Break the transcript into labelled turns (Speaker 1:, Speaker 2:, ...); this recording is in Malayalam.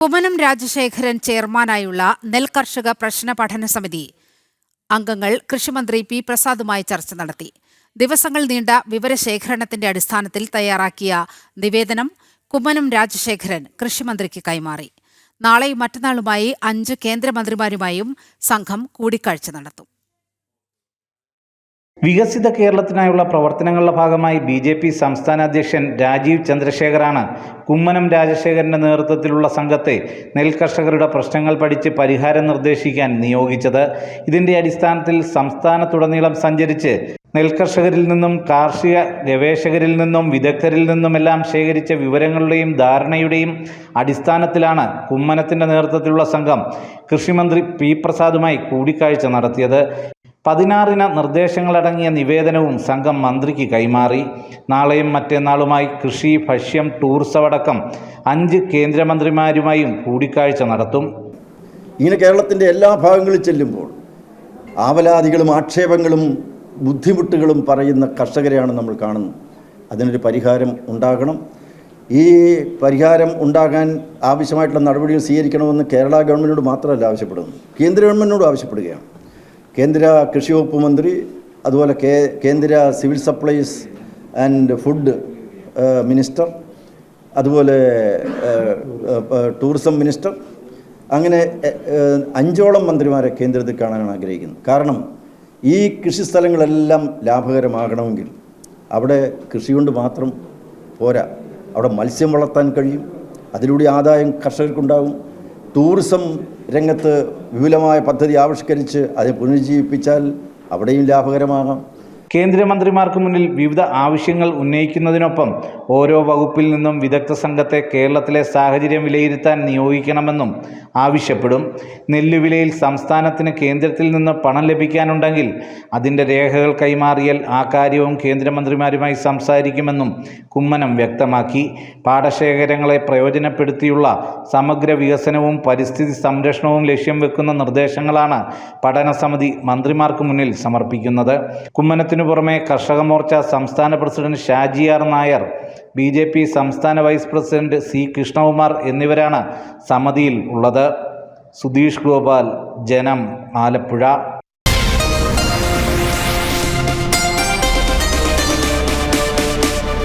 Speaker 1: കുമ്മനം രാജശേഖരൻ ചെയർമാനായുള്ള നെൽകർഷക പ്രശ്ന പഠന സമിതി അംഗങ്ങൾ കൃഷിമന്ത്രി പി പ്രസാദുമായി ചർച്ച നടത്തി. ദിവസങ്ങൾ നീണ്ട വിവരശേഖരണത്തിന്റെ അടിസ്ഥാനത്തിൽ തയ്യാറാക്കിയ നിവേദനം കുമ്മനം രാജശേഖരൻ കൃഷിമന്ത്രിക്ക് കൈമാറി. നാളെയും മറ്റന്നാളുമായി 5 കേന്ദ്രമന്ത്രിമാരുമായും സംഘം കൂടിക്കാഴ്ച നടത്തും.
Speaker 2: വികസിത കേരളത്തിനായുള്ള പ്രവർത്തനങ്ങളുടെ ഭാഗമായി BJP സംസ്ഥാന അധ്യക്ഷൻ രാജീവ് ചന്ദ്രശേഖറാണ് കുമ്മനം രാജശേഖരന്റെ നേതൃത്വത്തിലുള്ള സംഘത്തെ നെൽകർഷകരുടെ പ്രശ്നങ്ങൾ പഠിച്ച് പരിഹാരം നിർദ്ദേശിക്കാൻ നിയോഗിച്ചത്. ഇതിന്റെ അടിസ്ഥാനത്തിൽ സംസ്ഥാനത്തുടനീളം സഞ്ചരിച്ച് നെൽകർഷകരിൽ നിന്നും കാർഷിക ഗവേഷകരിൽ നിന്നും വിദഗ്ധരിൽ നിന്നുമെല്ലാം ശേഖരിച്ച വിവരങ്ങളുടെയും ധാരണയുടെയും അടിസ്ഥാനത്തിലാണ് കുമ്മനത്തിന്റെ നേതൃത്വത്തിലുള്ള സംഘം കൃഷിമന്ത്രി പി പ്രസാദുമായി കൂടിക്കാഴ്ച നടത്തിയത്. 16 നിർദ്ദേശങ്ങളടങ്ങിയ നിവേദനവും സംഘം മന്ത്രിക്ക് കൈമാറി. നാളെയും മറ്റന്നാളുമായി കൃഷി, ഭക്ഷ്യം, ടൂറിസം അടക്കം 5 കേന്ദ്രമന്ത്രിമാരുമായും കൂടിക്കാഴ്ച നടത്തും.
Speaker 3: ഇങ്ങനെ കേരളത്തിൻ്റെ എല്ലാ ഭാഗങ്ങളിൽ ചെല്ലുമ്പോൾ ആവലാതികളും ആക്ഷേപങ്ങളും ബുദ്ധിമുട്ടുകളും പറയുന്ന കർഷകരെയാണ് നമ്മൾ കാണുന്നത്. അതിനൊരു പരിഹാരം ഉണ്ടാകണം. ഈ പരിഹാരം ഉണ്ടാകാൻ ആവശ്യമായിട്ടുള്ള നടപടികൾ സ്വീകരിക്കണമെന്ന് കേരള ഗവൺമെൻറ്റിനോട് മാത്രമല്ല ആവശ്യപ്പെടുന്നു, കേന്ദ്ര ഗവൺമെൻറ്റിനോട് ആവശ്യപ്പെടുകയാണ്. കേന്ദ്ര കൃഷി വകുപ്പ് മന്ത്രി, അതുപോലെ കേന്ദ്ര civil supplies and food minister, അതുപോലെ ടൂറിസം മിനിസ്റ്റർ, അങ്ങനെ 5ഓളം മന്ത്രിമാരെ കേന്ദ്രത്തിൽ കാണാനാണ് ആഗ്രഹിക്കുന്നത്. കാരണം ഈ കൃഷി സ്ഥലങ്ങളെല്ലാം ലാഭകരമാകണമെങ്കിൽ അവിടെ കൃഷി കൊണ്ട് മാത്രം പോരാ, അവിടെ മത്സ്യം വളർത്താൻ കഴിയും, അതിലൂടെ ആദായം കർഷകർക്കുണ്ടാകും. ടൂറിസം രംഗത്ത് വിപുലമായ പദ്ധതി ആവിഷ്കരിച്ച് അതിനെ പുനരുജ്ജീവിപ്പിച്ചാൽ അവിടെയും ലാഭകരമാകാം.
Speaker 2: കേന്ദ്രമന്ത്രിമാർക്ക് മുന്നിൽ വിവിധ ആവശ്യങ്ങൾ ഉന്നയിക്കുന്നതിനൊപ്പം ഓരോ വകുപ്പിൽ നിന്നും വിദഗ്ധ സംഘത്തെ കേരളത്തിലെ സാഹചര്യം വിലയിരുത്താൻ നിയോഗിക്കണമെന്നും ആവശ്യപ്പെടും. നെല്ലുവിലയിൽ സംസ്ഥാനത്തിന് കേന്ദ്രത്തിൽ നിന്ന് പണം ലഭിക്കാനുണ്ടെങ്കിൽ അതിൻ്റെ രേഖകൾ കൈമാറിയാൽ ആ കാര്യവും കേന്ദ്രമന്ത്രിമാരുമായി സംസാരിക്കുമെന്നും കുമ്മനം വ്യക്തമാക്കി. പാടശേഖരങ്ങളെ പ്രയോജനപ്പെടുത്തിയുള്ള സമഗ്ര വികസനവും പരിസ്ഥിതി സംരക്ഷണവും ലക്ഷ്യം വെക്കുന്ന നിർദ്ദേശങ്ങളാണ് പഠന സമിതി മന്ത്രിമാർക്ക് മുന്നിൽ സമർപ്പിക്കുന്നത്. കുമ്മനത്തിന് പുറമെ കർഷക മോർച്ച സംസ്ഥാന president Shaji R Nair, BJP സംസ്ഥാന വൈസ് പ്രസിഡന്റ് C കൃഷ്ണകുമാർ എന്നിവരാണ് സമിതിയിൽ ഉള്ളത്. സുധീഷ് ഗോപാൽ, ജനം, ആലപ്പുഴ.